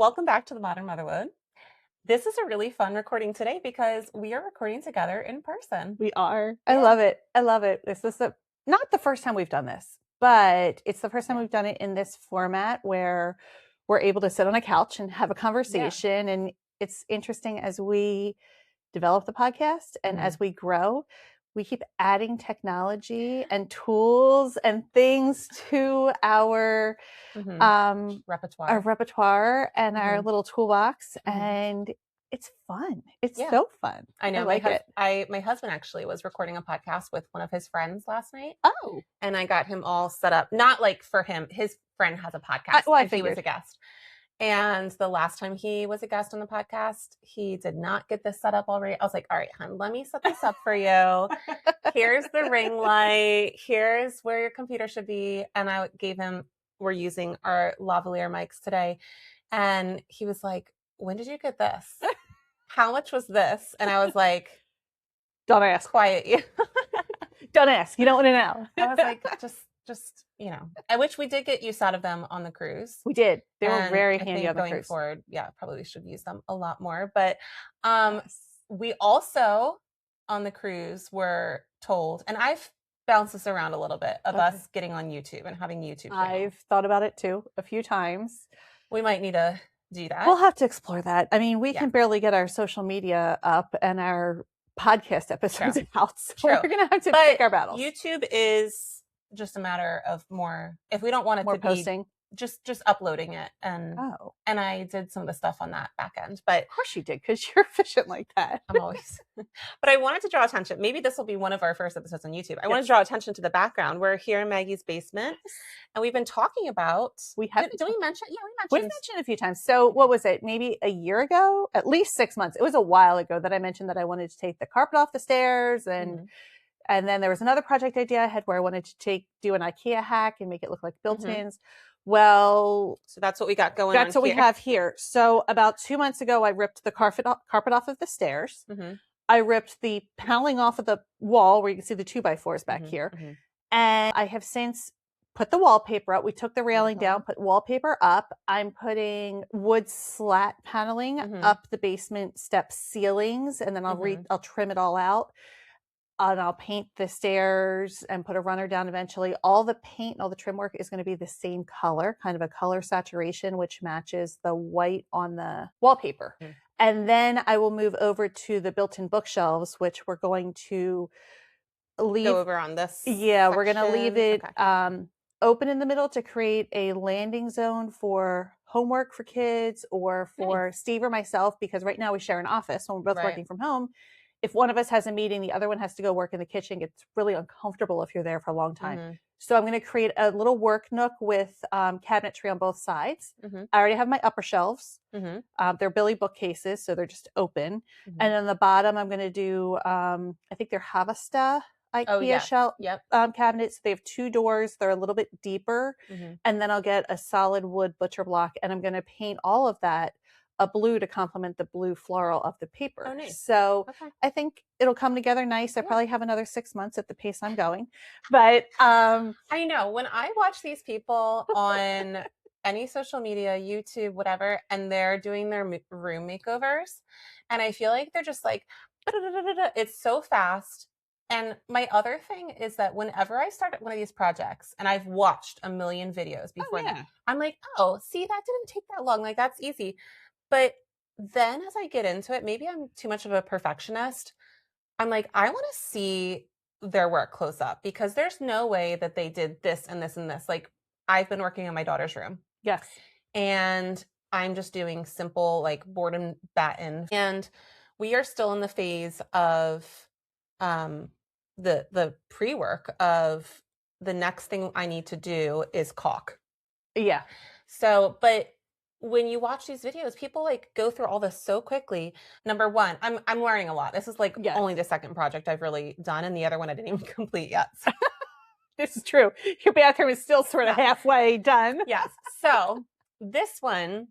welcome back to the Modern Motherhood. This is a really fun recording today because we are recording together in person. We are. I Yeah. love it. I love it. This is not the first time we've done this, but it's the first time Yeah. we've done it in this format where we're able to sit on a couch and have a conversation. And it's interesting as we develop the podcast and as we grow, we keep adding technology and tools and things to our Repertoire. repertoire and our little toolbox. And it's fun. It's Yeah. so fun. I know. I like it. My husband actually was recording a podcast with one of his friends last night, Oh, and I got him all set up. Not like for him. His friend has a podcast, I and he was figured. a guest. And the last time he was a guest on the podcast, he did not get this set up already. I was like, all right, hon, let me set this up for you. Here's the ring light. Here's where your computer should be. And I gave him, we're using our lavalier mics today. And he was like, when did you get this? How much was this? And I was like, Don't ask. quiet you. Don't ask. You don't want to know. I was like, just, I wish we did get use out of them on the cruise. We did. They were And very I handy think on the going cruise. forward, probably should use them a lot more. But Yes. we also on the cruise were told, and I've bounced this around a little bit of us getting on YouTube and having YouTube channels. I've thought about it too a few times. We might need to do that. We'll have to explore that. I mean, we can barely get our social media up and our podcast episodes out. So we're going to have to pick our battles. YouTube is just a matter of more, if we don't want it more to posting. be just uploading it. And I did some of the stuff on that back end. But of course you did, because you're efficient like that. I'm always. But I wanted to draw attention. Maybe this will be one of our first episodes on YouTube. I want to draw attention to the background. We're here in Maggie's basement, and we've been talking about. Did we mention? Yeah, we mentioned a few times. So what was it? Maybe a year ago, at least 6 months. It was a while ago that I mentioned that I wanted to take the carpet off the stairs, and then there was another project idea I had where I wanted to do an IKEA hack and make it look like built-ins. Well, so that's what we got going on. That's what we have here. So about 2 months ago, I ripped the carpet off of the stairs. I ripped the paneling off of the wall where you can see the 2x4s back here. And I have since put the wallpaper up. We took the railing down, put wallpaper up. I'm putting wood slat paneling up the basement step ceilings, and then I'll trim it all out. And I'll paint the stairs and put a runner down eventually. All the paint and all the trim work is going to be the same color, kind of a color saturation, which matches the white on the wallpaper. And then I will move over to the built-in bookshelves, which we're going to leave. Go over on this. Yeah, we're going to leave it open in the middle to create a landing zone for homework for kids or for Steve or myself, because right now we share an office when we're both working from home. If one of us has a meeting, the other one has to go work in the kitchen. It's really uncomfortable if you're there for a long time. So I'm going to create a little work nook with cabinetry on both sides. I already have my upper shelves. They're Billy bookcases, so they're just open. And on the bottom, I'm going to do, I think they're Havasta IKEA shelf cabinets. They have 2 doors. They're a little bit deeper. And then I'll get a solid wood butcher block, and I'm going to paint all of that a blue to complement the blue floral of the paper. Oh, nice. So I think it'll come together nice. I probably have another 6 months at the pace I'm going. But I know when I watch these people on any social media, YouTube, whatever, and they're doing their room makeovers, and I feel like they're just like, it's so fast. And my other thing is that whenever I start one of these projects, and I've watched a million videos before that, I'm like, oh, see, that didn't take that long. Like, that's easy. But then as I get into it, maybe I'm too much of a perfectionist. I'm like, I want to see their work close up, because there's no way that they did this and this and this. Like, I've been working in my daughter's room. Yes. And I'm just doing simple, like, board and batten. And we are still in the phase of the pre-work of the next thing I need to do is caulk. Yeah. So, but when you watch these videos, people like go through all this so quickly. Number one, I'm learning a lot. This is like only the second project I've really done, and the other one I didn't even complete yet. So. This is true. Your bathroom is still sort of halfway done. Yes. So this one,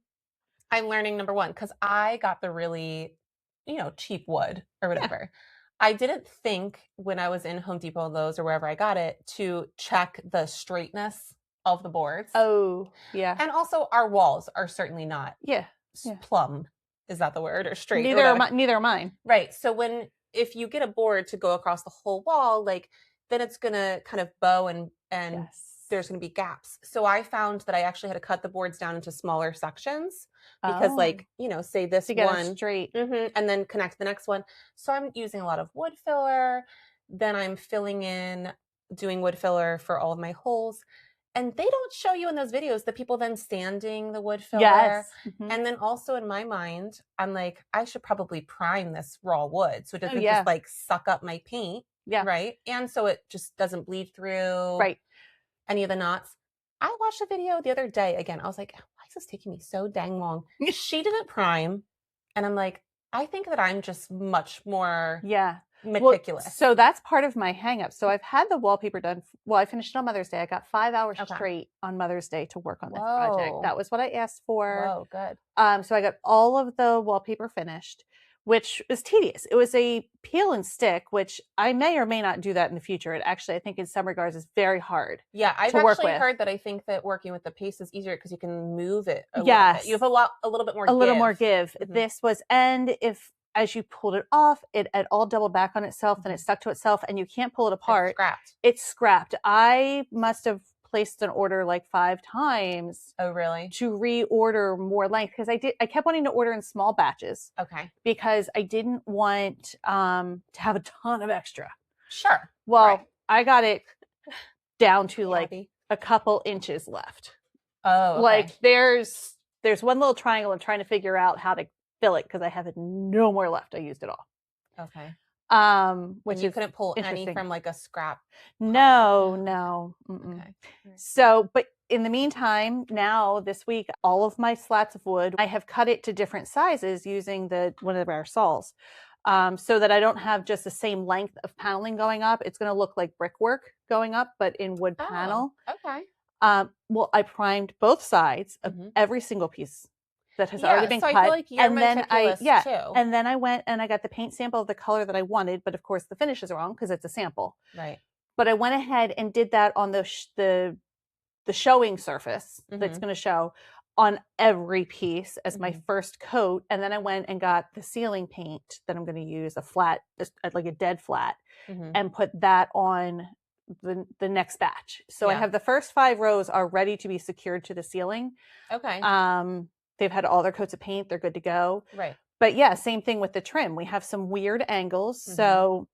I'm learning, number one, because I got the really, cheap wood or whatever. I didn't think when I was in Home Depot, Lowe's, or wherever I got it, to check the straightness of the boards. Oh, yeah. And also our walls are certainly not Yeah. plumb. Is that the word? Or straight or Neither whatever. neither are mine. Right. So if you get a board to go across the whole wall, like then it's gonna kind of bow and Yes. there's gonna be gaps. So I found that I actually had to cut the boards down into smaller sections because Oh. like, say this To get them one straight. and then connect the next one. So I'm using a lot of wood filler. Then I'm filling in, doing wood filler for all of my holes. And they don't show you in those videos the people then sanding the wood filler. Yes. Mm-hmm. And then also in my mind, I'm like, I should probably prime this raw wood so it doesn't just like suck up my paint. Yeah. Right. And so it just doesn't bleed through Right. any of the knots. I watched a video the other day again. I was like, why is this taking me so dang long? She didn't prime. And I'm like, I think that I'm just much more meticulous. Well, so that's part of my hang up. So I've had the wallpaper done. Well, I finished it on Mother's Day. I got 5 hours straight on Mother's Day to work on this project. That was what I asked for. Whoa, good. So I got all of the wallpaper finished, which was tedious. It was a peel and stick, which I may or may not do that in the future. It actually, I think in some regards is very hard. Yeah, I've actually heard that I think that working with the paste is easier because you can move it a little bit. You have a little bit more give. Little more give. Mm-hmm. This was, and if as you pulled it off, it all doubled back on itself, then it stuck to itself, and you can't pull it apart. It's scrapped. I must have placed an order like 5 times. Oh, really? To reorder more length because I kept wanting to order in small batches. Okay. Because I didn't want to have a ton of extra. Sure. Well, I got it down to like a couple inches left. Oh, okay. Like there's one little triangle. I'm trying to figure out how to fill it because I have no more left. I used it all. Okay. Which you couldn't pull any from like a scrap. No. Okay. So, but in the meantime, now this week, all of my slats of wood, I have cut it to different sizes using one of our saws, so that I don't have just the same length of paneling going up. It's going to look like brickwork going up, but in wood panel. Okay. Well, I primed both sides of every single piece that has already been cut. I feel like you're meticulous too. And then I went and I got the paint sample of the color that I wanted, but of course the finish is wrong because it's a sample. Right. But I went ahead and did that on the showing surface that's going to show on every piece as my first coat, and then I went and got the ceiling paint that I'm going to use, a flat, like a dead flat, and put that on the next batch. So I have the first 5 rows are ready to be secured to the ceiling. Okay. They've had all their coats of paint. They're good to go. Right. But yeah, same thing with the trim. We have some weird angles. So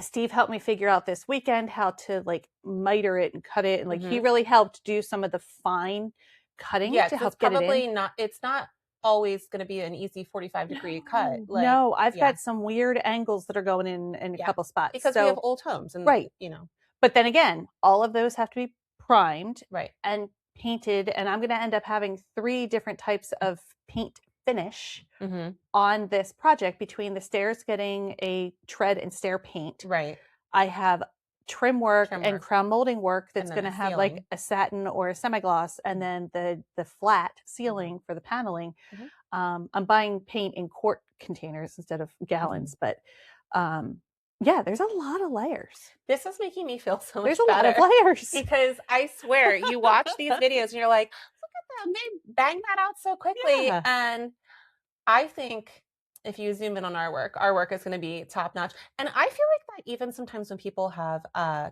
Steve helped me figure out this weekend how to like miter it and cut it. And like he really helped do some of the fine cutting to help get it in. It's not always going to be an easy 45-degree cut. Like, no, I've got some weird angles that are going in a couple spots. Because we have old homes. And, But then again, all of those have to be primed and painted, and I'm going to end up having 3 different types of paint finish on this project between the stairs getting a tread and stair paint. Right. I have trim work and crown molding work that's going to have like a satin or a semi-gloss, and then the flat ceiling for the paneling. I'm buying paint in quart containers instead of gallons, but yeah, there's a lot of layers. This is making me feel so much better. There's a lot of layers. Because I swear, you watch these videos and you're like, look at them. They bang that out so quickly. Yeah. And I think if you zoom in on our work is going to be top notch. And I feel like that even sometimes when people have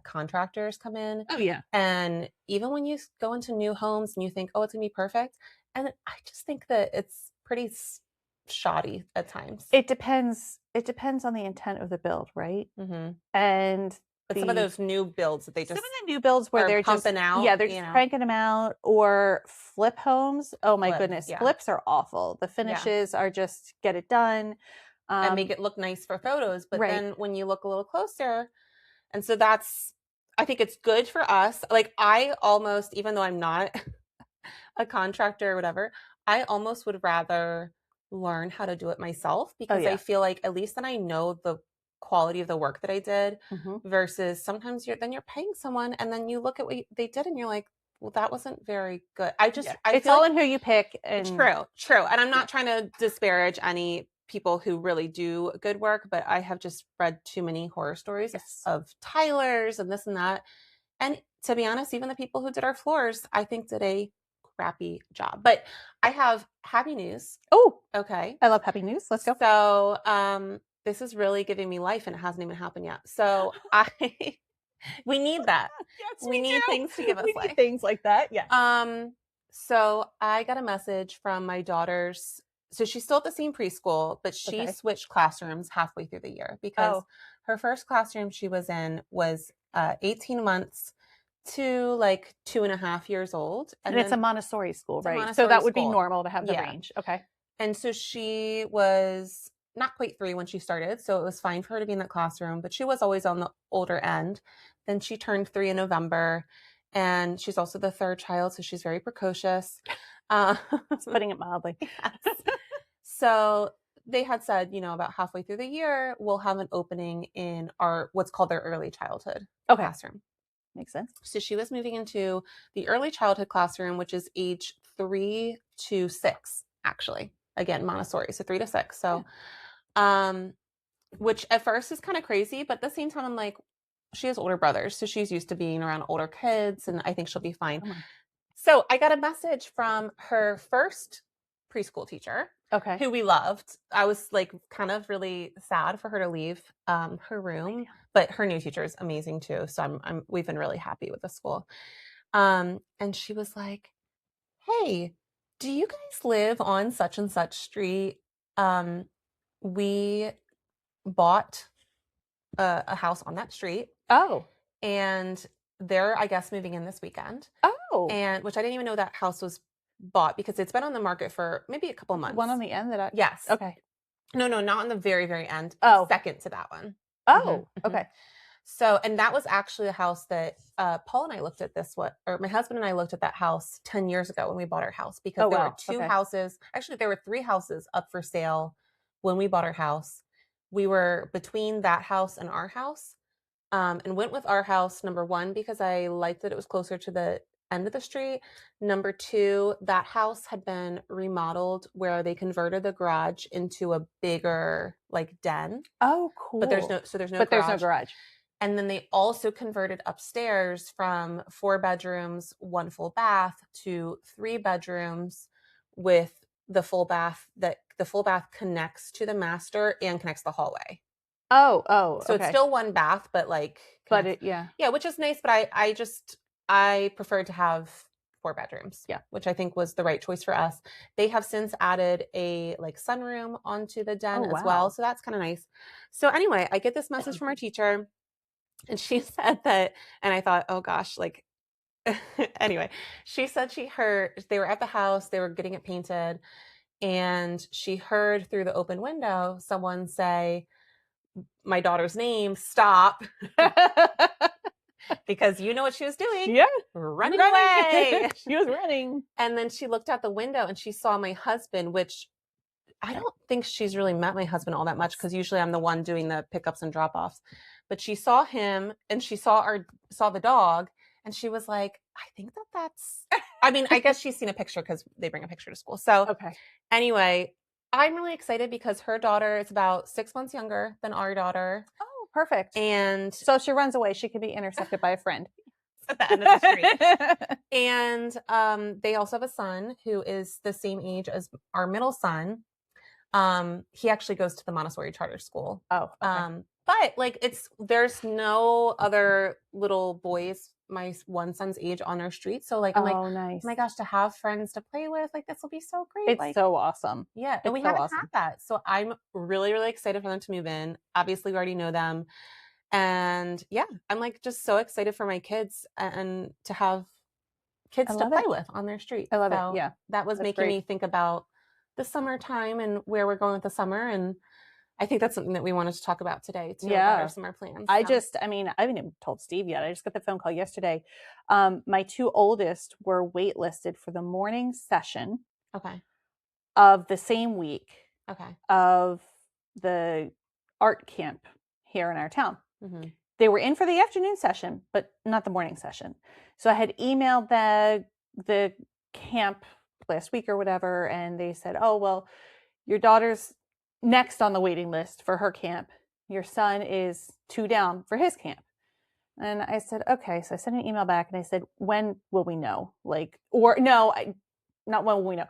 contractors come in. Oh, yeah. And even when you go into new homes and you think, oh, it's going to be perfect. And I just think that it's pretty shoddy at times. It depends on the intent of the build, right? And some of those new builds that they just some of the new builds where they're pumping just out, they're just cranking them out, or flip homes. Oh my goodness, flips are awful. The finishes are just get it done and make it look nice for photos, but then when you look a little closer, and so I think it's good for us. Like I almost, even though I'm not a contractor or whatever, I almost would rather learn how to do it myself because I feel like at least then I know the quality of the work that I did versus sometimes you're paying someone and then you look at what they did and you're like, well, that wasn't very good. It's all in who you pick. And true. And I'm not trying to disparage any people who really do good work, but I have just read too many horror stories of tilers and this and that. And to be honest, even the people who did our floors, I think did a crappy job. But I have happy news. Oh, okay. I love happy news. Let's go. So, this is really giving me life and it hasn't even happened yet. So we need that. Yes, We we need do. things to give us We need life. things like that. Yes. So I got a message from my daughter's. So she's still at the same preschool, but she switched classrooms halfway through the year because her first classroom she was in was 18 months to like 2.5 years old. And it's a Montessori school, it's a right? So Montessori that would be school. normal to have the Yeah. range. Okay. And so she was not quite 3 when she started, so it was fine for her to be in that classroom, but she was always on the older end. Then she turned 3 in November, and she's also the third child, so she's very precocious. It's putting it mildly. Yes. So they had said, about halfway through the year, we'll have an opening in our what's called their early childhood classroom. Makes sense. So she was moving into the early childhood classroom, which is age 3 to 6, actually. Again, Montessori, so 3 to 6. So, which at first is kind of crazy, but at the same time, I'm like, she has older brothers, so she's used to being around older kids, and I think she'll be fine. So I got a message from her first preschool teacher, who we loved. I was like kind of really sad for her to leave her room, but her new teacher is amazing too. So we've been really happy with the school. And she was like, "Hey, do you guys live on such and such street? We bought a house on that street. And they're, I guess, moving in this weekend. And which I didn't even know that house was bought because it's been on the market for maybe a couple months. One on the end that I Yes. Okay. No, not on the very, very end. Second to that one. Okay. So, and that was actually a house that Paul and I looked at or my husband and I looked at that house 10 years ago when we bought our house because there were two houses. Actually, there were 3 houses up for sale when we bought our house. We were between that house and our house. And went with our house, number 1, because I liked that it was closer to the end of the street. Number 2, that house had been remodeled where they converted the garage into a bigger like den. Oh, cool. But there's no There's no garage. And then they also converted upstairs from 4 bedrooms, 1 full bath to 3 bedrooms with the full bath connects to the master and connects the hallway. So it's still 1 bath, but like, yeah, which is nice. But I preferred to have 4 bedrooms, which I think was the right choice for us. They have since added a like sunroom onto the den as well, so that's kind of nice. So anyway, I get this message from our teacher, and she said that, and I thought, oh gosh, like. Anyway, she said she heard they were at the house, they were getting it painted, and she heard through the open window someone say my daughter's name, stop. Because you know what she was doing. Yeah. Running away. She was running. And then she looked out the window and she saw my husband, which I don't think she's really met my husband all that much because usually I'm the one doing the pickups and drop-offs. But she saw him and she saw the dog, and she was like, I think that's I mean, I guess she's seen a picture because they bring a picture to school. So anyway, I'm really excited because her daughter is about 6 months younger than our daughter. Oh, perfect. And so if she runs away, she could be intercepted by a friend. At the end of the street. And they also have a son who is the same age as our middle son. He actually goes to the Montessori charter school. But like there's no other little boys my one son's age on our street. So like I'm like, nice. Oh my gosh, to have friends to play with, like this will be so great. It's like, so awesome. Yeah. And we haven't had that. So I'm really, really excited for them to move in. Obviously we already know them. And yeah, I'm like just so excited for my kids and to have kids to play with on their street. I love it. Yeah. That was making me think about the summertime and where we're going with the summer. And I think that's something that we wanted to talk about today too. About our summer plans. I haven't even told Steve yet. I just got the phone call yesterday. My 2 oldest were waitlisted for the morning session. Of the same week. Of the art camp here in our town. Mm-hmm. They were in for the afternoon session, but not the morning session. So I had emailed the camp last week or whatever, and they said, oh, well, your daughter's next on the waiting list for her camp. Your son is 2 down for his camp. And I said, okay. So I sent an email back and I said, when will we know? Like, or no, not when will we know,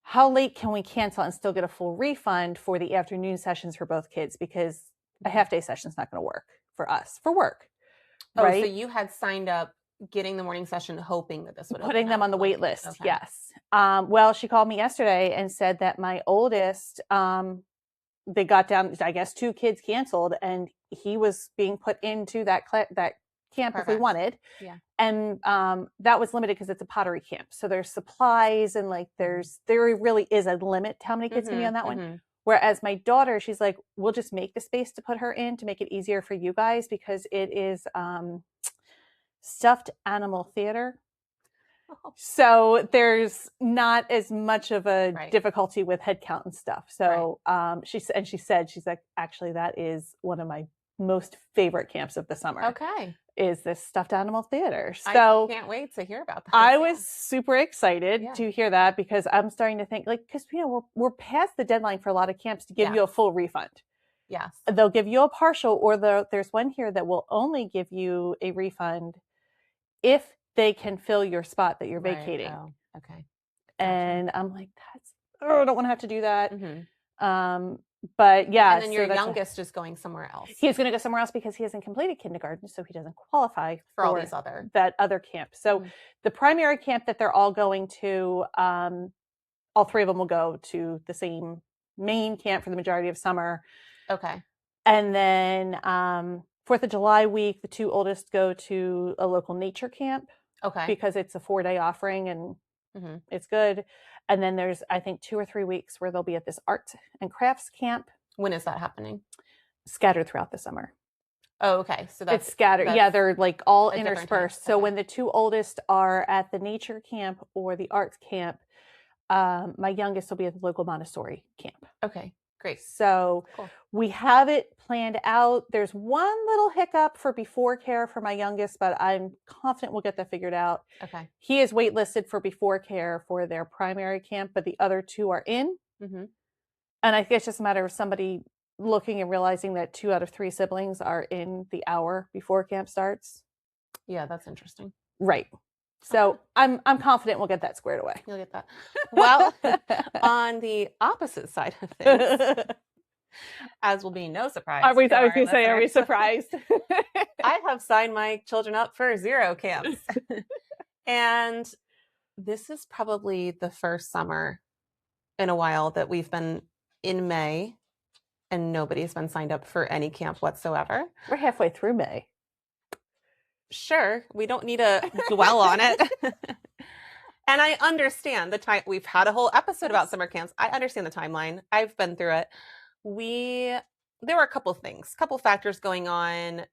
how late can we cancel and still get a full refund for the afternoon sessions for both kids? Because a half day session is not going to work for us for work, Oh, so right? you had signed up getting the morning session hoping that this would open Putting them up. on the Like, wait list, okay. yes. Well, she called me yesterday and said that my oldest, they got down, I guess 2 kids canceled, and he was being put into that camp if we Perfect. wanted. Yeah. And that was limited because it's a pottery camp. So there's supplies and like there really is a limit to how many kids can be on that one. Whereas my daughter, she's like, we'll just make the space to put her in to make it easier for you guys because it is stuffed animal theater. Oh. So there's not as much of a Right. difficulty with head count and stuff. So she said, she's like, actually, that is one of my most favorite camps of the summer. Okay. Is this stuffed animal theater. So I can't wait to hear about that. I was super excited to hear that because I'm starting to think like, because, you know, we're past the deadline for a lot of camps to give you a full refund. Yes. They'll give you a partial, or there's one here that will only give you a refund if they can fill your spot that you're vacating. Oh, okay. Gotcha. And I'm like, I don't want to have to do that. But yeah. And then your youngest is going somewhere else. He's going to go somewhere else because he hasn't completed kindergarten, so he doesn't qualify for all these that other camp. So the primary camp that they're all going to, all 3 of them will go to the same main camp for the majority of summer. Okay. And then 4th of July week, the 2 oldest go to a local nature camp. Okay. Because it's a 4-day offering and it's good. And then there's, I think, 2 or 3 weeks where they'll be at this arts and crafts camp. When is that happening? Scattered throughout the summer. Oh, okay. So that's it's scattered. Yeah, they're like all interspersed. So okay. when the 2 oldest are at the nature camp or the arts camp, my youngest will be at the local Montessori camp. Okay. Great. So we have it planned out. There's one little hiccup for before care for my youngest, but I'm confident we'll get that figured out. Okay. He is waitlisted for before care for their primary camp, but the other 2 are in. And I think it's just a matter of somebody looking and realizing that 2 out of 3 siblings are in the hour before camp starts. Yeah, that's interesting. Right. So I'm confident we'll get that squared away. You'll get that. Well, on the opposite side of things, as will be no surprise. I was going to say, are we surprised? I have signed my children up for 0 camps. And this is probably the first summer in a while that we've been in May and nobody's been signed up for any camp whatsoever. We're halfway through May. Sure, we don't need to dwell on it. And I understand the time. We've had a whole episode about summer camps. I understand the timeline. I've been through it. There were a couple factors going on,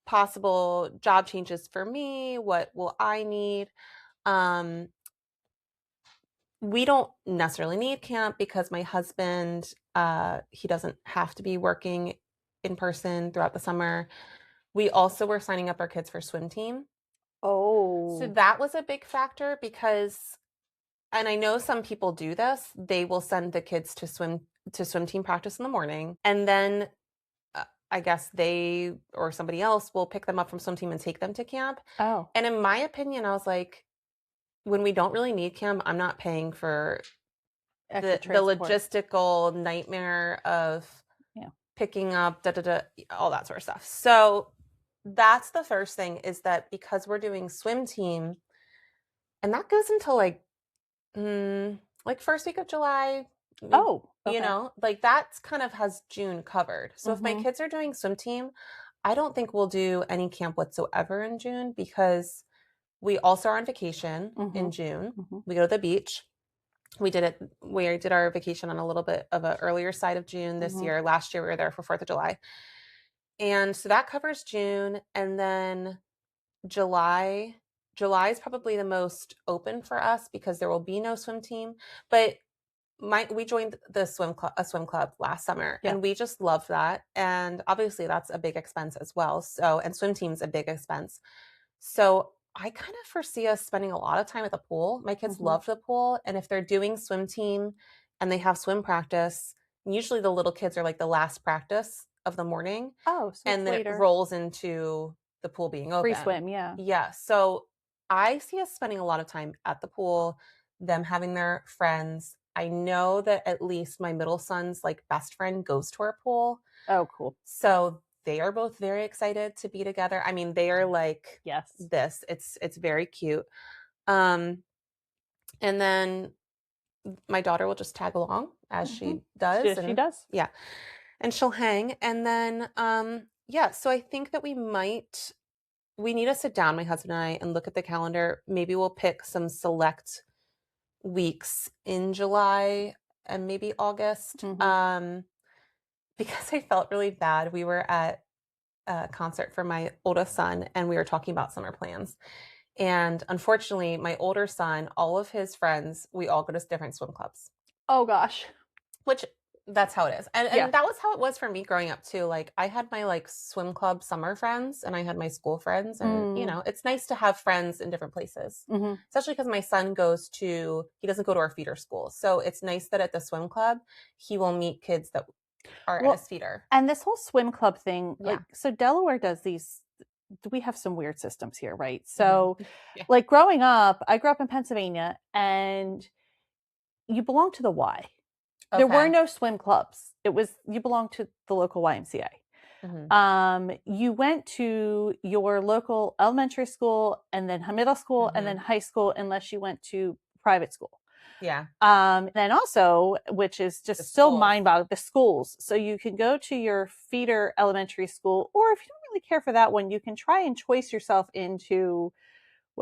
possible job changes for me. What will I need? We don't necessarily need camp because my husband, he doesn't have to be working in person throughout the summer. We also were signing up our kids for swim team. Oh. So that was a big factor because, and I know some people do this, they will send the kids to swim team practice in the morning. And then I guess they or somebody else will pick them up from swim team and take them to camp. Oh. And in my opinion, I was like, when we don't really need camp, I'm not paying for the logistical nightmare of picking up, all that sort of stuff. So that's the first thing, is that because we're doing swim team, and that goes until like first week of July. Oh, okay. You know, like that's kind of has June covered. So if my kids are doing swim team, I don't think we'll do any camp whatsoever in June because we also are on vacation in June. We go to the beach. We did our vacation on a little bit of an earlier side of June this year. Last year we were there for 4th of July. And so that covers June. And then July is probably the most open for us because there will be no swim team. But we joined a swim club last summer, and we just loved that. And obviously that's a big expense as well. So, and swim team's a big expense. So I kind of foresee us spending a lot of time at the pool. My kids love the pool. And if they're doing swim team and they have swim practice, usually the little kids are like the last practice of the morning. Oh, so and then later. It rolls into the pool being open. Free swim, yeah. Yeah. So I see us spending a lot of time at the pool. them having their friends. I know that at least my middle son's like best friend goes to our pool. Oh, cool. So they are both very excited to be together. I mean, they are like Yes. this. It's very cute. Um, and then my daughter will just tag along as she does. She And does. yeah, and she'll hang. And then yeah, so I think that we need to sit down, my husband and I, and look at the calendar. Maybe we'll pick some select weeks in July and maybe August. Because I felt really bad. We were at a concert for my oldest son and we were talking about summer plans. And unfortunately, my older son, all of his friends, we all go to different swim clubs. Oh gosh. Which that's how it is. And Yeah. that was how it was for me growing up too. Like I had my like swim club summer friends and I had my school friends. And you know, it's nice to have friends in different places. Especially because my son he doesn't go to our feeder school. So it's nice that at the swim club, he will meet kids that are at his feeder. And this whole swim club thing, like, so Delaware does these, we have some weird systems here, right? So like growing up, I grew up in Pennsylvania and you belong to the Y. There were no swim clubs. You belonged to the local YMCA. You went to your local elementary school and then middle school and then high school unless you went to private school. Yeah. Then also, which is just still mind-boggling, the schools. So you can go to your feeder elementary school, or if you don't really care for that one, you can try and choice yourself into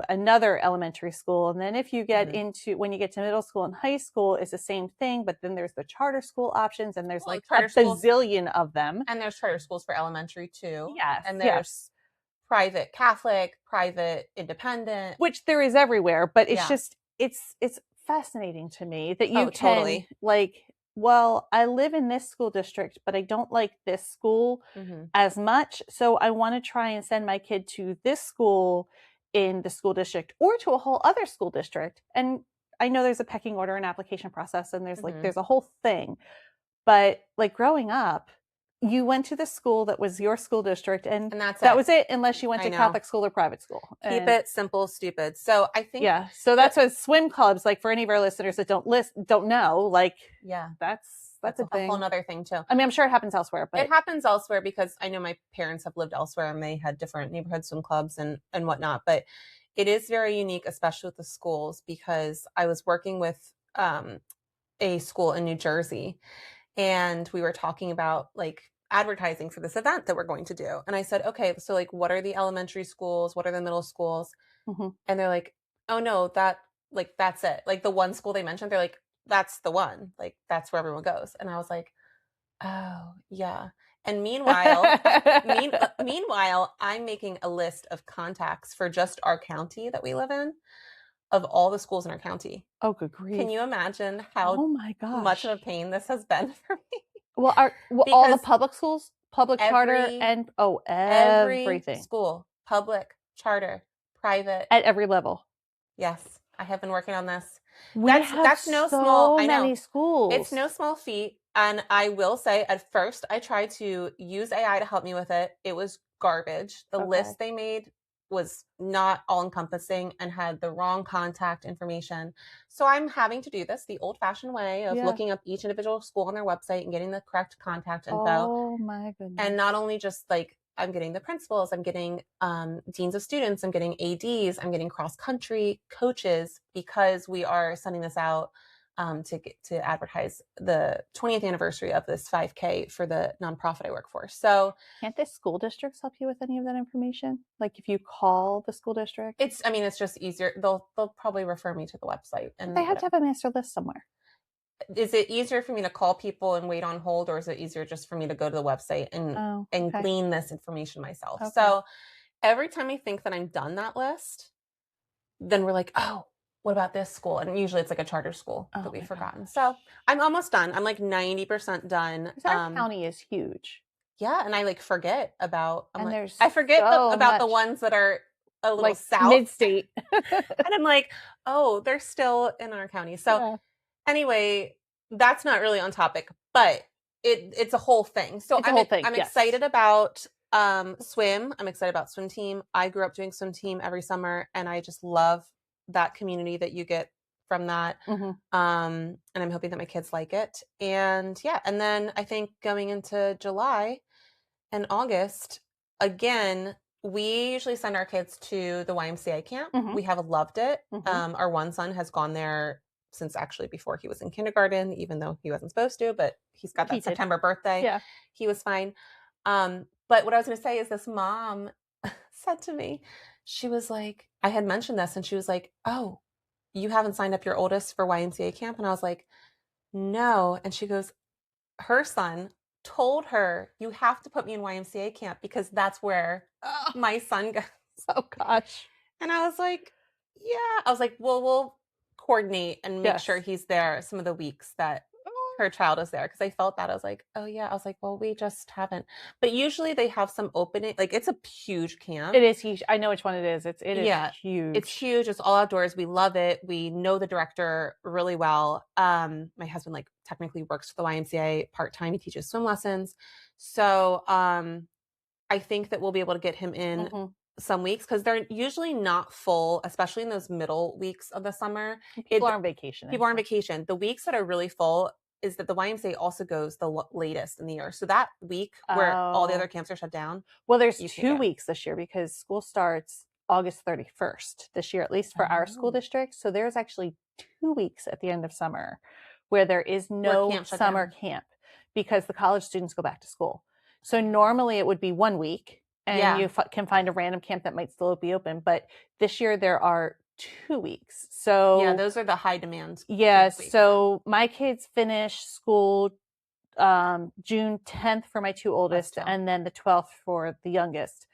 another elementary school. And then if you get when you get to middle school and high school, it's the same thing, but then there's the charter school options and there's like a bazillion of them. And there's charter schools for elementary too. Yes. And there's private Catholic, private independent. Which there is everywhere, but it's just, it's fascinating to me that you can like, well, I live in this school district, but I don't like this school as much. So I want to try and send my kid to this school in the school district or to a whole other school district. And I know there's a pecking order and application process and there's like, there's a whole thing. But like growing up, you went to the school that was your school district and that was it, unless you went to Catholic school or private school. Keep it simple, stupid. So I think so that's what swim clubs, like for any of our listeners that don't know, like that's a thing. Whole other thing too. I mean, I'm sure it happens elsewhere, but it happens elsewhere because I know my parents have lived elsewhere and they had different neighborhood swim clubs and whatnot. But it is very unique, especially with the schools, because I was working with a school in New Jersey and we were talking about like advertising for this event that we're going to do. And I said, okay, so like, what are the elementary schools? What are the middle schools? And they're like, oh no, that's it. Like the one school they mentioned, they're like, that's the one, like that's where everyone goes. And I was like, oh yeah. And meanwhile, I'm making a list of contacts for just our county that we live in of all the schools in our county. Oh, good grief. Can you imagine how much of a pain this has been for me? Well, all the public schools, public charter, and everything. School, public, charter, private. At every level. Yes. I have been working on this. That's no small. I know. Many schools. It's no small feat. And I will say, at first, I tried to use AI to help me with it. It was garbage. The list they made was not all-encompassing and had the wrong contact information. So I'm having to do this the old-fashioned way of looking up each individual school on their website and getting the correct contact info. Oh my goodness. And not only just like I'm getting the principals, I'm getting deans of students, I'm getting ADs, I'm getting cross-country coaches, because we are sending this out to advertise the 20th anniversary of this 5K for the nonprofit I work for. So can't the school districts help you with any of that information? Like if you call the school district? It's just easier. They'll probably refer me to the website. And they have to have a master list somewhere. Is it easier for me to call people and wait on hold, or is it easier just for me to go to the website and glean this information myself? So every time I think that I'm done that list, then we're like, oh, what about this school? And usually it's like a charter school that we've forgotten. Gosh. So I'm almost done. I'm like 90% done. Our county is huge. Yeah. And I like forget about, I forget about the ones that are a little like south. Mid-state. And I'm like, oh, they're still in our county. So anyway, that's not really on topic, but it's a whole thing. So I'm excited about swim. I'm excited about swim team. I grew up doing swim team every summer, and I just love that community that you get from that. And I'm hoping that my kids like it. And yeah, and then I think going into July and August, again, we usually send our kids to the YMCA camp. We have loved it. Our one son has gone there since actually before he was in kindergarten, even though he wasn't supposed to, but he's got that September birthday. Yeah. He was fine. But what I was going to say is this mom said to me, she was like, I had mentioned this, and she was like, oh, you haven't signed up your oldest for YMCA camp? And I was like, no. And she goes, her son told her, you have to put me in YMCA camp because that's where my son goes. Oh, gosh. And I was like, yeah. I was like, well, we'll coordinate and make sure he's there some of the weeks that her child is there, because I felt that. I was like, oh yeah. I was like, well, we just haven't. But usually they have some opening. Like, it's a huge camp. It is huge. I know which one it is. It is huge. It's huge. It's all outdoors. We love it. We know the director really well. My husband like technically works for the YMCA part-time. He teaches swim lessons. So I think that we'll be able to get him in some weeks, because they're usually not full, especially in those middle weeks of the summer. People are on vacation. People are on vacation. The weeks that are really full is that the YMCA also goes the latest in the year. So that week where all the other camps are shut down. Well, there's 2 weeks this year because school starts August 31st this year, at least for our school district. So there's actually 2 weeks at the end of summer where there is no summer camp because the college students go back to school. So normally it would be 1 week, and you can find a random camp that might still be open. But this year there are 2 weeks. So yeah, those are the high demand. Yeah. So my kids finish school June 10th for my 2 oldest, and then the 12th for the youngest.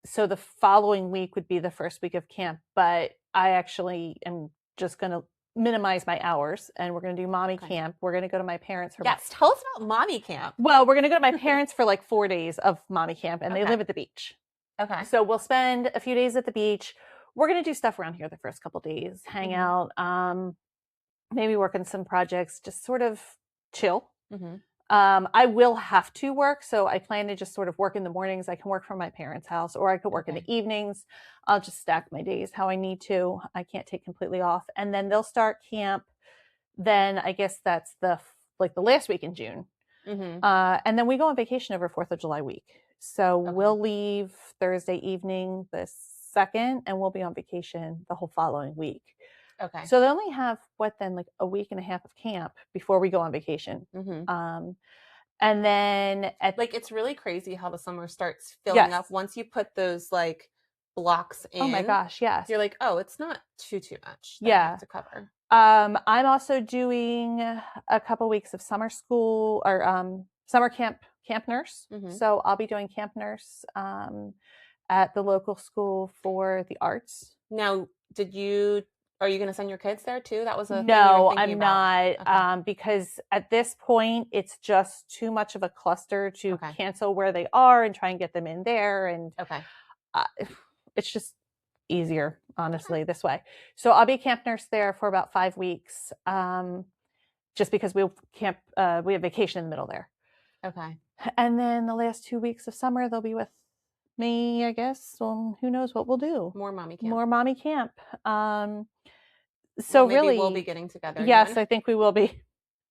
So the following week would be the first week of camp, but I actually am just going to minimize my hours, and we're going to do mommy camp. We're going to go to my parents for tell us about mommy camp. Well, we're going to go to my parents for like 4 days of mommy camp, and they live at the beach. So we'll spend a few days at the beach. We're going to do stuff around here the first couple days, hang out, maybe work on some projects, just sort of chill. I will have to work, so I plan to just sort of work in the mornings. I can work from my parents' house, or I could work in the evenings. I'll just stack my days how I need to. I can't take completely off. And then they'll start camp. Then I guess that's the last week in June. And then we go on vacation over 4th of July week. So we'll leave Thursday evening the 2nd, and we'll be on vacation the whole following week. So they only have like a week and a half of camp before we go on vacation. And then it's really crazy how the summer starts filling up once you put those like blocks in. Oh my gosh, yes. You're like, oh, it's not too much that I have to cover. I'm also doing a couple weeks of summer school or summer camp nurse. So I'll be doing camp nurse at the local school for the arts. Now, are you going to send your kids there too? That was a no, I'm not, because at this point it's just too much of a cluster to cancel where they are and try and get them in there, and it's just easier, honestly, this way. So I'll be camp nurse there for about 5 weeks, just because we have vacation in the middle there. And then the last 2 weeks of summer they'll be with me, I guess. Well, who knows what we'll do? More mommy camp. So maybe really, we'll be getting together. Yes, I think we will be.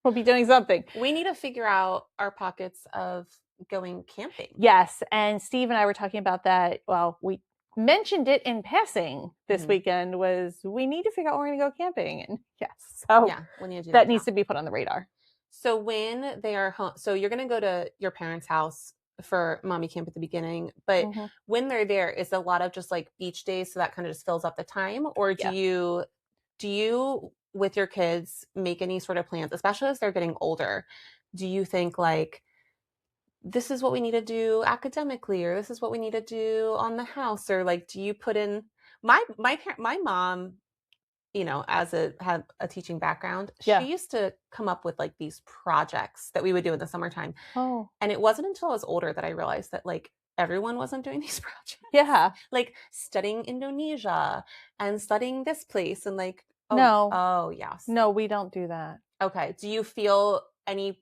We'll be doing something. We need to figure out our pockets of going camping. Yes, and Steve and I were talking about that. Well, we mentioned it in passing this weekend. Was we need to figure out where we're going to go camping? And so we need to do that needs to be put on the radar. So when they are home, so you're going to go to your parents' house for mommy camp at the beginning, but when they're there, is a lot of just like beach days, so that kind of just fills up the time? Or do you with your kids make any sort of plans, especially as they're getting older? Do you think like, this is what we need to do academically, or this is what we need to do on the house, or like, do you put in my mom, had a teaching background. She used to come up with like these projects that we would do in the summertime. And it wasn't until I was older that I realized that like everyone wasn't doing these projects. Like studying Indonesia and studying this place and like, no, we don't do that. Okay. Do you feel any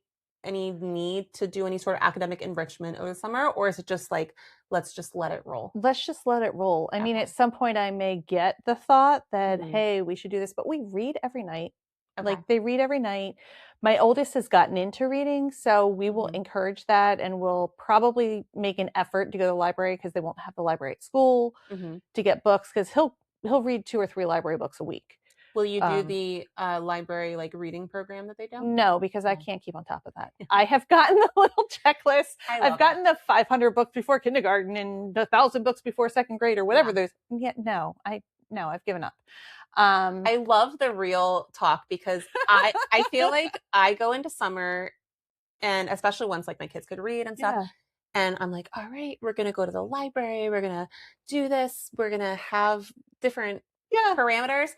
any need to do any sort of academic enrichment over the summer, or is it just like, let's just let it roll? Let's just let it roll. I mean, Okay. at some point I may get the thought that, Mhm. hey, we should do this, but we read every night. Okay. Like they read every night. My oldest has gotten into reading, so we will Mhm. encourage that and we'll probably make an effort to go to the library because they won't have the library at school Mhm. to get books because he'll read 2 or 3 library books a week. Will you do Um, the library like reading program that they do? no, because I No. can't keep on top of that. I have gotten the little checklist. I I've love it. gotten the 500 books before kindergarten and the 1,000 books before second grade or whatever Yeah. there's. Yeah, no, I've given up. I love the real talk because I feel like I go into summer, and especially once like my kids could read and stuff, Yeah, and I'm like, all right, we're gonna go to the library, we're gonna do this, we're gonna have different yeah, parameters.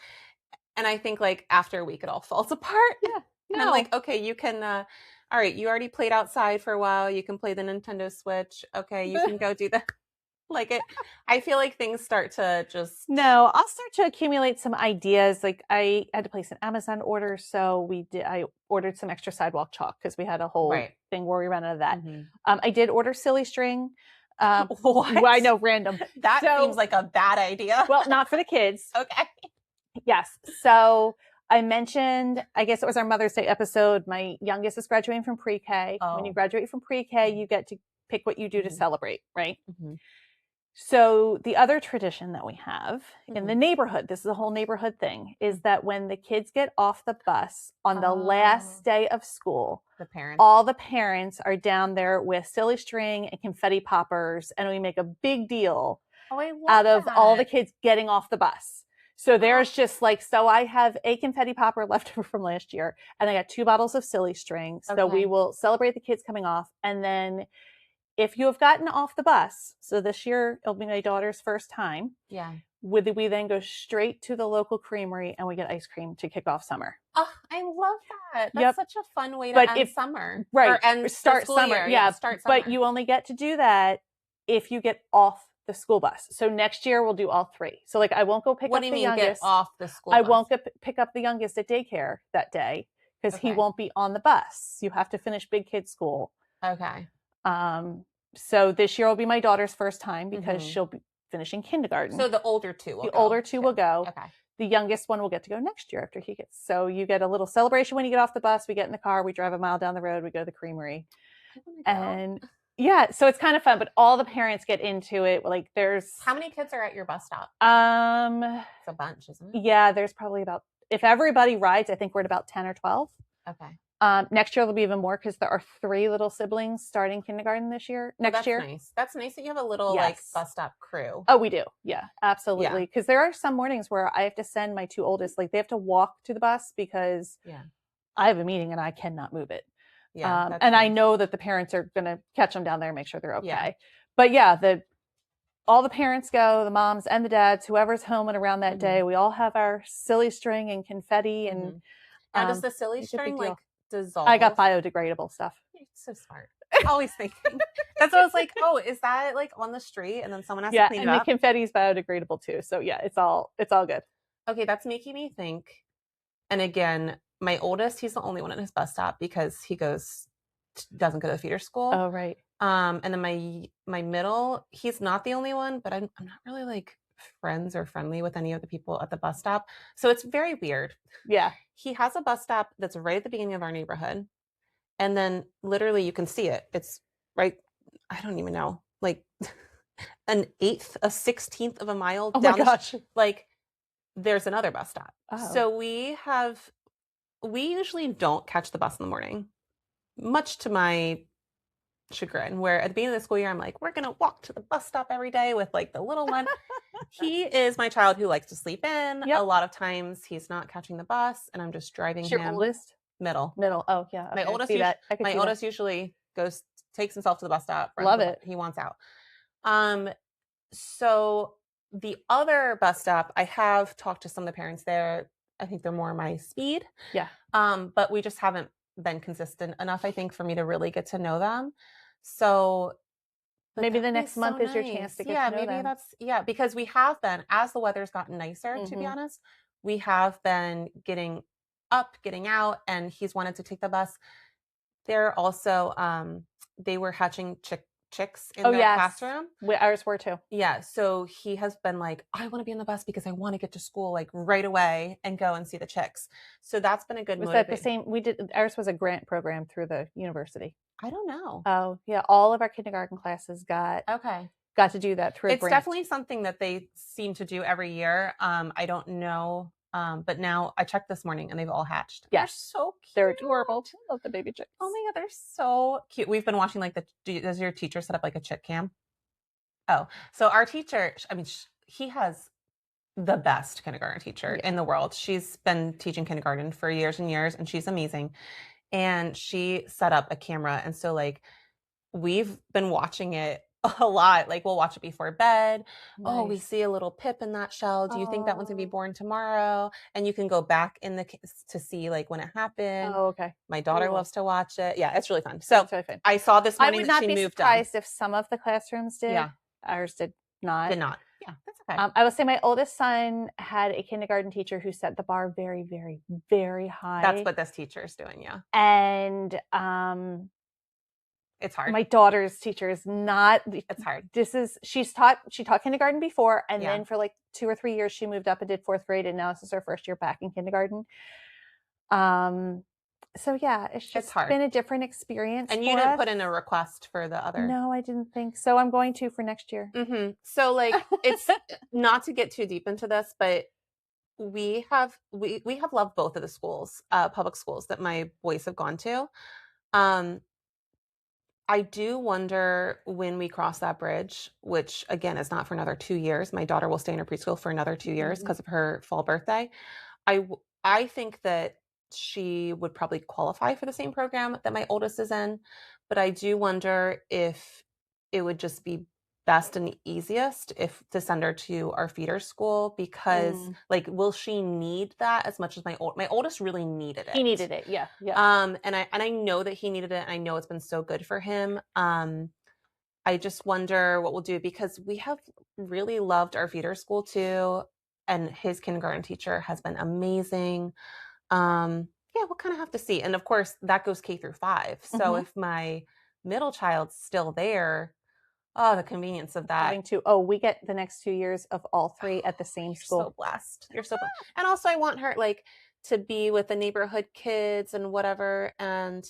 And I think like after a week it all falls apart. yeah. And I'm No, like, okay, you can all right, you already played outside for a while, you can play the Nintendo Switch. Okay, you can go do that. Like it I feel like things start to just no. I'll start to accumulate some ideas. Like I had to place an Amazon order, so I ordered some extra sidewalk chalk because we had a whole right. thing where we ran out of that. Mhm. I did order silly string. What? I know, random. That seems So, like a bad idea. well, not for the kids. Okay. Yes. So I mentioned, I guess it was our Mother's Day episode. My youngest is graduating from pre-K. When you Oh. graduate from pre-K, you get to pick what you do to Mhm. celebrate, right? Mhm. So the other tradition that we have in the Mhm. neighborhood, this is a whole neighborhood thing, is that when the kids get off the bus on the Oh, last day of school, the parents. all the parents are down there with silly string and confetti poppers, and we make a big deal Oh, I love out of all the that. kids getting off the bus. So Oh, there's just like, so I have a confetti popper left over from last year, and I got 2 bottles of silly string. So we okay. will celebrate the kids coming off. And then if you have gotten off the bus, so this year it'll be my daughter's first time, Yeah. we then go straight to the local creamery and we get ice cream to kick off summer. Oh, I love that. That's Yep. such a fun way to But end if, summer right, or end the start school summer. year. Yeah, Yeah. start But summer. you only get to do that if you get off the school bus. So next year we'll do all 3. So like I won't go pick What up do you the mean get youngest. off the school I bus? won't pick up the youngest at daycare that day because he Okay. won't be on the bus. You have to finish big kid school. Okay. Um, so this year will be my daughter's first time because Mhm. she'll be finishing kindergarten. So the older two will The go older 2 too. will go. Okay. The youngest one will get to go next year after he gets. So you get a little celebration when you get off the bus. We get in the car, we drive a mile down the road, we go to the creamery. I want to go. And yeah, so it's kind of fun, but all the parents get into it. Like there's How many kids are at your bus stop? It's a bunch, isn't it? yeah, there's probably about, if everybody rides, I think we're at about 10 or 12. Okay. Next year there'll be even more because there are 3 little siblings starting kindergarten this year. Oh, Next that's year. nice. That's nice that you have a little like Yes. bus stop crew. Oh, we do. Yeah, Yeah. absolutely. Because there are some mornings where I have to send my 2 oldest, like they have to walk to the bus because Yeah. I have a meeting and I cannot move it. Yeah. That's And I nice. know that the parents are going to catch them down there and make sure they're okay. Yeah. But yeah, all the parents go, the moms and the dads, whoever's home and around that day. We all have our silly string and confetti, and Mhm. Now, does the silly it's a big string deal. like dissolve? I got biodegradable stuff. You're so smart. Always thinking. That's what I was like, oh, is that like on the street and then someone has to Yeah, clean and it the up? confetti is biodegradable too. So yeah, it's all good. Okay, that's making me think. And again, my oldest, he's the only one at his bus stop because he doesn't go to feeder school. Oh right. And then my middle, he's not the only one, but I'm not really like friends or friendly with any of the people at the bus stop. So it's very weird. Yeah. He has a bus stop that's right at the beginning of our neighborhood. And then literally you can see it. It's right, I don't even know, like an eighth, a 16th of a mile Oh my down gosh. like there's another bus stop. Oh. So we usually don't catch the bus in the morning, much to my chagrin, where at the beginning of the school year, I'm like, we're going to walk to the bus stop every day with like the little one. He is my child who likes to sleep in. Yep. A lot of times he's not catching the bus and I'm just driving It's your him. oldest? Middle. Oh yeah. Okay. My oldest, My oldest usually takes himself to the bus stop. Love it. He wants out. So the other bus stop, I have talked to some of the parents there. I think they're more my speed. Yeah. But we just haven't been consistent enough, I think, for me to really get to know them. So maybe the next month is your chance to get to know them. Because we have been, as the weather's gotten nicer, to be honest, we have been getting up, getting out, and he's wanted to take the bus. they're also they were hatching chicks in Oh, their yes. classroom. Ours were too. Yeah, so he has been like, I want to be on the bus because I want to get to school like right away and go and see the chicks. So that's been a good Was that the motivate. same? We did ours was a grant program through the university. I don't know. Oh, yeah, all of our kindergarten classes Okay. got to do that through a It's grant. definitely something that they seem to do every year. I don't know. But now I checked this morning and they've all hatched. They're Yes, so cute. they're adorable. I love the baby chicks. Oh my God, they're so cute. We've been watching like does your teacher set up like a chick cam? Oh, so our teacher, I mean, he has the best kindergarten teacher Yeah. in the world. She's been teaching kindergarten for years and years, and she's amazing. And she set up a camera. And so, like, we've been watching it a lot. Like, we'll watch it before bed. Oh, we Nice. see a little Pip in that shell. Do you think that one's gonna be Oh. born tomorrow? And you can go back in the to see like when it happened. Oh, okay. My daughter Cool. loves to watch it. Yeah, it's really fun. So That's really fun. I saw this I morning would that not she be moved them. surprised if some of the classrooms did. Yeah, Ours did not. did not. Yeah, that's okay. I will say my oldest son had a kindergarten teacher who set the bar very, very, very high. That's what this teacher is doing. Yeah, And it's hard. my daughter's teacher is not. It's hard. She taught kindergarten before, and Yeah. then for like 2 or 3 years she moved up and did 4th grade, and now this is her first year back in kindergarten. So yeah, it's just hard. been a different experience. And you didn't put in a request for the other. No, I didn't think so. I'm going to for next year. Mm-hmm. So like, it's not to get too deep into this, but we have loved both of the schools, public schools that my boys have gone to. I do wonder when we cross that bridge, which again is not for another 2 years. My daughter will stay in her preschool for another 2 years because of her fall birthday. I think that she would probably qualify for the same program that my oldest is in, but I do wonder if it would just be best and easiest if to send her to our feeder school because like will she need that as much as my oldest really needed it. He needed it. Yeah. Yeah. And I know that he needed it and I know it's been so good for him. I just wonder what we'll do because we have really loved our feeder school too. And his kindergarten teacher has been amazing. Yeah, we'll kind of have to see. And of course, that goes K through 5. So if my middle child's still there, oh, the convenience of that. We get the next 2 years of all 3 at the same school. So blessed. You're so blessed. And also I want her like to be with the neighborhood kids and whatever. And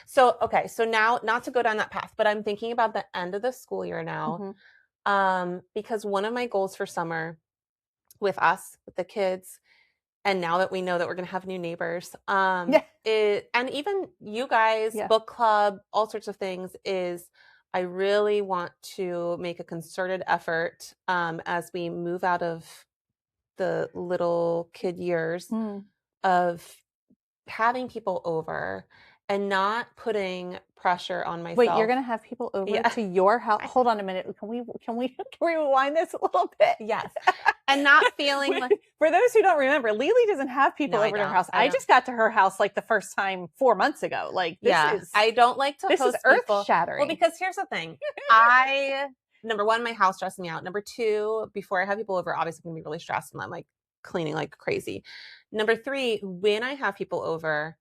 so, okay. So now not to go down that path, but I'm thinking about the end of the school year now. Because one of my goals for summer with us, with the kids, and now that we know that we're going to have new neighbors, and even you guys, book club, all sorts of things is I really want to make a concerted effort as we move out of the little kid years of having people over and not putting pressure on myself. Wait, you're going to have people over to your house? Hold on a minute. Can we rewind this a little bit? Yes. And not feeling like... For those who don't remember, Lily doesn't have people over to her house. I just got to her house like the first time 4 months ago. Like, I don't like to host people. Earth shattering. Well, because here's the thing. Number one, my house stressed me out. Number two, before I have people over, obviously I'm going to be really stressed and I'm like cleaning like crazy. Number three, when I have people over,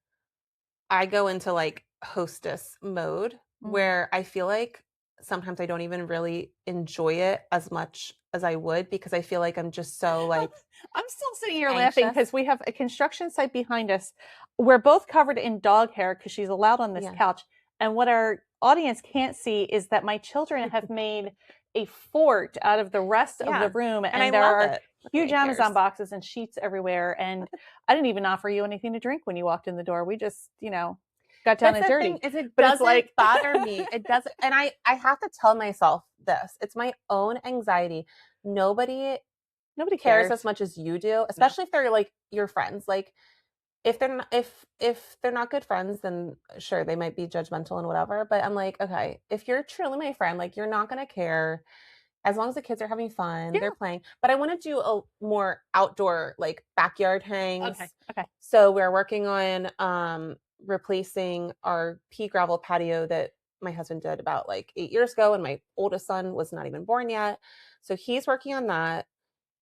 I go into like hostess mode where I feel like sometimes I don't even really enjoy it as much as I would because I feel like I'm just so like I'm still sitting here laughing because we have a construction site behind us. We're both covered in dog hair because she's allowed on this couch. And what our audience can't see is that my children have made a fort out of the rest of the room. And there are huge Amazon boxes and sheets everywhere. And I didn't even offer you anything to drink when you walked in the door. We just, got down and dirty. It doesn't bother me. It doesn't. And I have to tell myself this. It's my own anxiety. Nobody cares as much as you do, especially if they're like your friends. Like if they're not good friends, then sure, they might be judgmental and whatever. But I'm like, okay, if you're truly my friend, like you're not going to care as long as the kids are having fun, they're playing. But I want to do a more outdoor, like backyard hangs. Okay. So we're working on replacing our pea gravel patio that my husband did about like 8 years ago, and my oldest son was not even born yet. So he's working on that.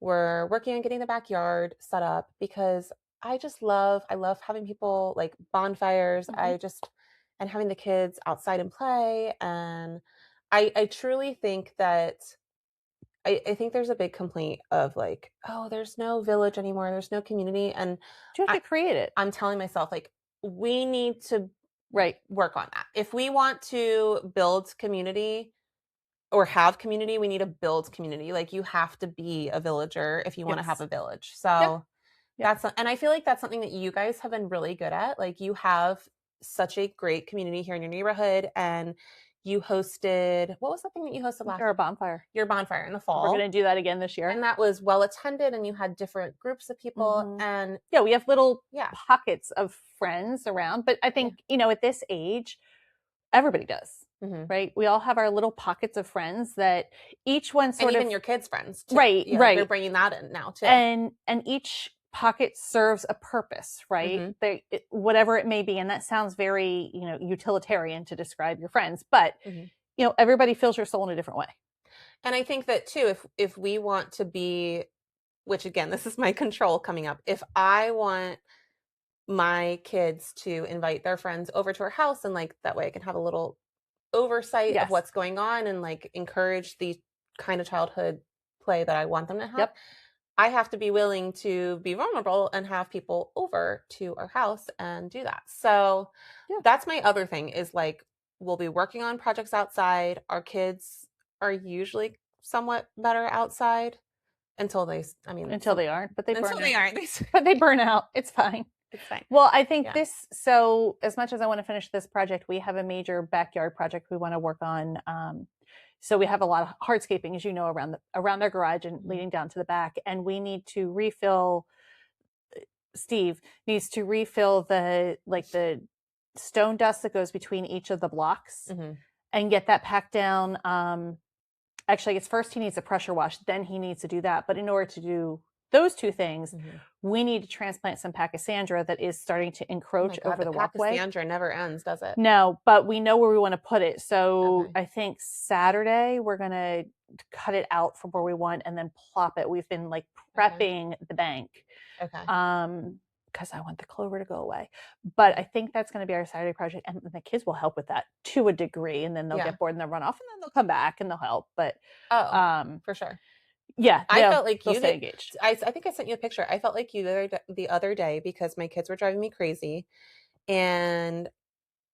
We're working on getting the backyard set up because I love having people like bonfires. and having the kids outside and play. And I truly think that I think there's a big complaint of like, oh, there's no village anymore, there's no community. And You have I, to create it. I'm telling myself, like, we need to Right. work on that. If we want to build community or have community, we need to build community. Like, you have to be a villager if you want to have Yes. a village. Yeah. So Yeah. and I feel like that's something that you guys have been really good at. Like, you have such a great community here in your neighborhood, and you hosted, what was the thing that you hosted last? Or a bonfire. Your bonfire in the fall. We're going to do that again this year. And that was well attended, and you had different groups of people. Mm-hmm. And yeah, we have little pockets of friends around, but I think, at this age, everybody does. Mm-hmm. Right? We all have our little pockets of friends that each one sort and of, even your kids' friends too. Right. They're bringing that in now too. And each pocket serves a purpose, right? Mm-hmm. Whatever it may be. And that sounds very, utilitarian to describe your friends, but everybody fills your soul in a different way. And I think that too, if we want to be, which again, this is my control coming up, if I want my kids to invite their friends over to our house, and like that way I can have a little oversight of what's going on and like encourage the kind of childhood play that I want them to have. I have to be willing to be vulnerable and have people over to our house and do that. So that's my other thing is like, we'll be working on projects outside. Our kids are usually somewhat better outside until they aren't, but they burn out. It's fine. It's fine. Well, I think so as much as I want to finish this project, we have a major backyard project we want to work on. So we have a lot of hardscaping, as you know, around their garage and leading down to the back. And we need to Steve needs to refill the stone dust that goes between each of the blocks and get that packed down. Actually, it's first he needs a pressure wash, then he needs to do that. But in order to do those two things, we need to transplant some Pachysandra that is starting to encroach over the walkway. Pachysandra never ends, does it? No, but we know where we want to put it. So I think Saturday we're going to cut it out from where we want and then plop it. We've been like prepping the bank. Because I want the clover to go away. But I think that's going to be our Saturday project. And the kids will help with that to a degree. And then they'll get bored and they'll run off and then they'll come back and they'll help. But for sure. Yeah, I felt like you stay engaged. I think I sent you a picture. I felt like you the other day because my kids were driving me crazy, and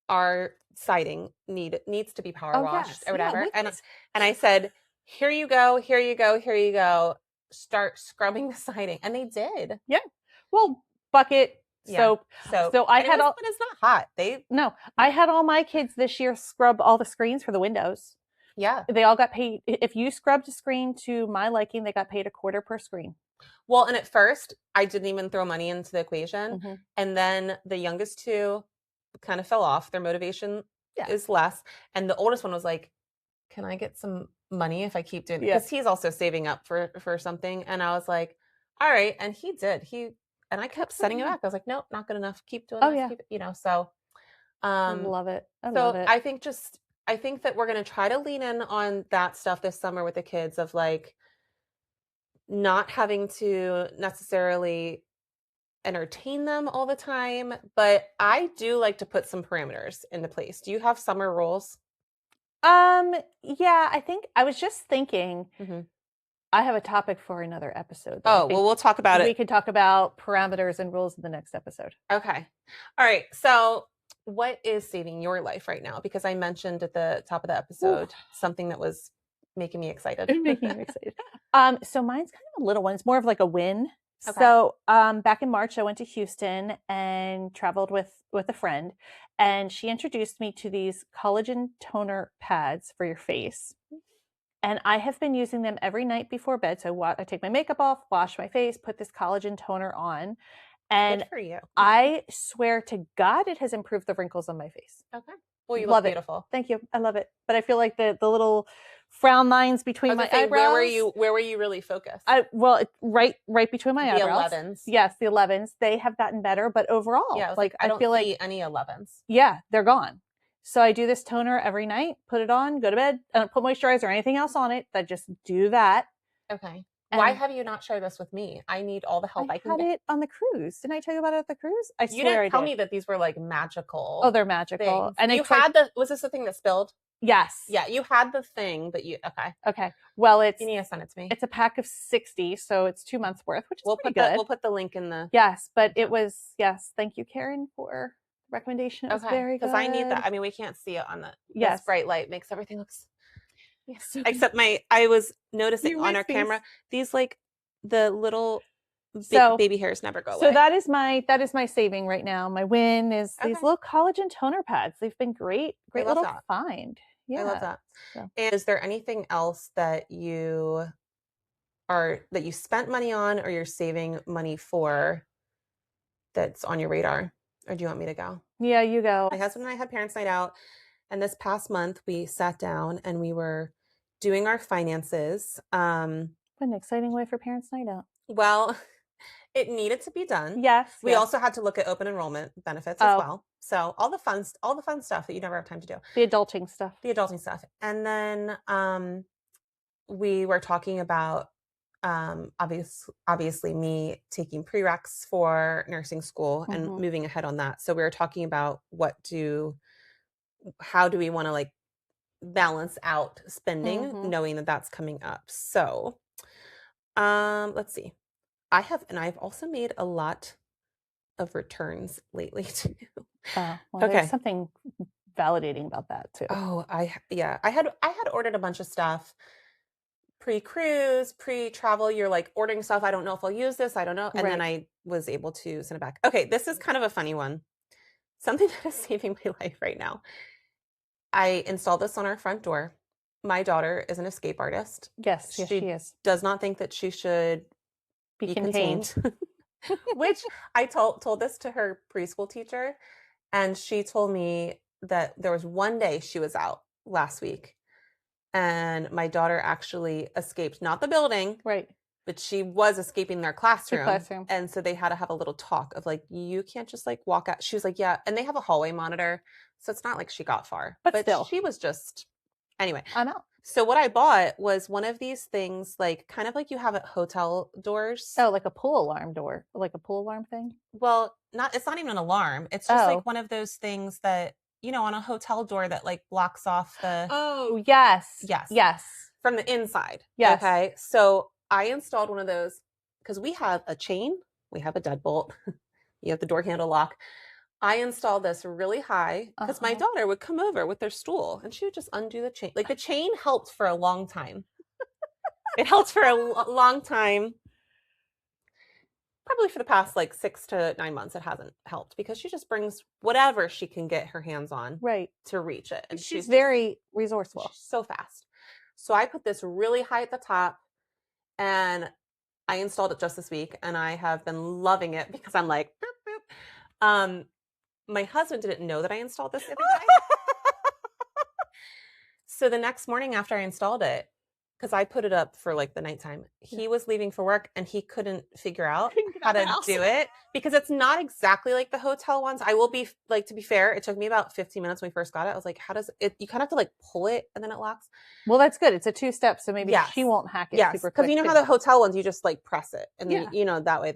our siding needs to be power washed or whatever. And I said, here you go, here you go, here you go. Start scrubbing the siding, and they did. Yeah. Well, bucket, soap. So I had but it's not hot. I had all my kids this year scrub all the screens for the windows. Yeah. They all got paid. If you scrubbed a screen to my liking, they got paid $0.25 per screen. Well, and at first I didn't even throw money into the equation. And then the youngest two kind of fell off. Their motivation is less. And the oldest one was like, can I get some money if I keep doing it? Because he's also saving up for something. And I was like, all right. And he did. And I kept setting it back. I was like, nope, not good enough. Keep doing this. Keep it, so. I love it. Love it. I think that we're going to try to lean in on that stuff this summer with the kids of like not having to necessarily entertain them all the time. But I do like to put some parameters into place. Do you have summer rules? Yeah, I think I was just thinking I have a topic for another episode. Oh, well, we'll talk about it. We can talk about parameters and rules in the next episode. Okay. All right. So what is saving your life right now? Because I mentioned at the top of the episode something that was making me excited. Making me excited. So mine's kind of a little one. It's more of like a win. Okay. So back in March, I went to Houston and traveled with a friend. And she introduced me to these collagen toner pads for your face. And I have been using them every night before bed. So I take my makeup off, wash my face, put this collagen toner on. And good for you. I swear to God, it has improved the wrinkles on my face. Okay. Well, you look beautiful. Thank you. I love it. But I feel like the little frown lines between my eyebrows. Where were you really focused? Right between my eyebrows. The 11s. Yes, the 11s. They have gotten better, but overall, I don't see any 11s. Yeah, they're gone. So I do this toner every night, put it on, go to bed. I don't put moisturizer or anything else on it. I just do that. Okay. Why have you not shared this with me? I need all the help I can get. I had it on the cruise. Didn't I tell you about it at the cruise? I swear I did. You didn't tell me that these were like magical. Oh, they're magical. Things. And you had was this the thing that spilled? Yes. Yeah, you had the thing, but okay. Well, you need to send it to me. It's a pack of 60, so it's 2 months worth, which is pretty good. We'll put the link in the. Yes, but it was Thank you, Karen, for the recommendation. It was very good. Because I need that. I mean, we can't see it on the this bright light makes everything looks. Yes. Except I was noticing on our camera these like the little baby hairs never go away. So that is my saving right now. My win is these little collagen toner pads. They've been great little find. Yeah, I love that. So. And is there anything else that you spent money on or you're saving money for that's on your radar? Or do you want me to go? Yeah, you go. My husband and I had parents' night out, and this past month we sat down and we were doing our finances. What an exciting way for parents' night out. Well, it needed to be done. Yes. We also had to look at open enrollment benefits as well. So all the fun stuff that you never have time to do. The adulting stuff. And then we were talking about obviously me taking prereqs for nursing school and moving ahead on that. So we were talking about how do we want to like balance out spending, knowing that that's coming up. So let's see. I've also made a lot of returns lately too. Well, there's something validating about that too. Oh, I had ordered a bunch of stuff pre-cruise, pre-travel. You're like ordering stuff. I don't know if I'll use this. I don't know. And then I was able to send it back. Okay, this is kind of a funny one. Something that is saving my life right now. I installed this on our front door. My daughter is an escape artist. Yes, she is. Does not think that she should be contained. Which I told this to her preschool teacher, and she told me that there was one day she was out last week and my daughter actually escaped, not the building, right, but she was escaping their classroom. And so they had to have a little talk of like, you can't just like walk out. She was like, yeah. And they have a hallway monitor, so it's not like she got far, but still she was just, anyway, I'm out. So what I bought was one of these things, like kind of like you have at hotel doors. Oh, like a pool alarm door, like a pool alarm thing? Well, it's not even an alarm. It's just like one of those things that, on a hotel door that like blocks off the. Oh, yes. Yes. From the inside. Yes. Okay. So I installed one of those because we have a chain, we have a deadbolt, you have the door handle lock. I installed this really high because my daughter would come over with their stool and she would just undo the chain. Like the chain helped for a long time. It helped for a long time. Probably for the past like 6 to 9 months, it hasn't helped because she just brings whatever she can get her hands on to reach it. And she's very resourceful. She's so fast. So I put this really high at the top and I installed it just this week and I have been loving it because I'm like, boop, boop. My husband didn't know that I installed this the other day. So the next morning after I installed it, because I put it up for like the nighttime, he was leaving for work and he couldn't figure out how to do it because it's not exactly like the hotel ones. I will be like, to be fair, it took me about 15 minutes when we first got it. I was like, how does it, you kind of have to like pull it and then it locks. Well, that's good. It's a 2-step. So maybe she wonon't hack it super quick. Because you know how the hotel ones, you just like press it and that way.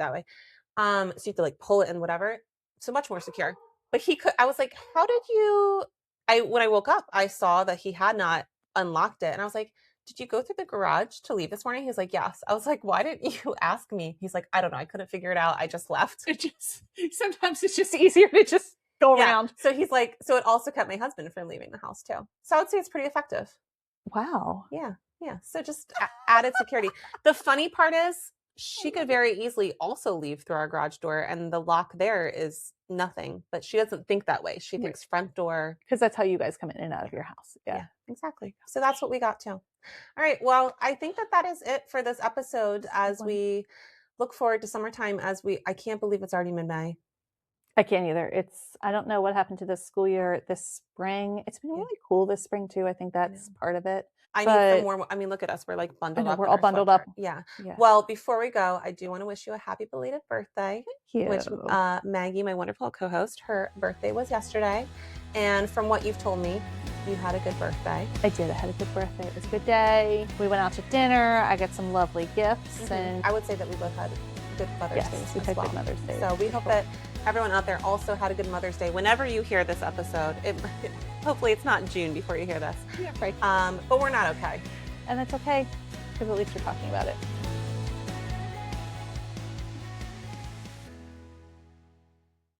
So you have to like pull it and whatever. So much more secure. But I was like, how did you, when I woke up, I saw that he had not unlocked it. And I was like, did you go through the garage to leave this morning? He's like, yes. I was like, why didn't you ask me? He's like, I don't know. I couldn't figure it out. I just left. Sometimes it's just easier to just go around. So he's like, so it also kept my husband from leaving the house too. So I would say it's pretty effective. Wow. Yeah. So just added security. The funny part is she could very easily also leave through our garage door and the lock there is nothing, but she doesn't think that way. She thinks front door. Because that's how you guys come in and out of your house. Yeah, exactly. So that's what we got too. All right. Well, I think that is it for this episode as we look forward to summertime I can't believe it's already mid-May. I can't either. I don't know what happened to this school year this spring. It's been really cool this spring too. I think that's part of it. I need some more. I mean, look at us. We're like bundled up. We're all bundled up. Yeah. Well, before we go, I do want to wish you a happy belated birthday. Thank you. Which Maggie, my wonderful co-host, her birthday was yesterday. And from what you've told me, you had a good birthday. I did. I had a good birthday. It was a good day. We went out to dinner. I got some lovely gifts. And I would say that we both had good Mother's Days we as had well. good Mother's Day. So we hope that everyone out there also had a good Mother's Day. Whenever you hear this episode, hopefully it's not June before you hear this. Yeah, right. But we're not okay. And that's okay, because at least we're talking about it.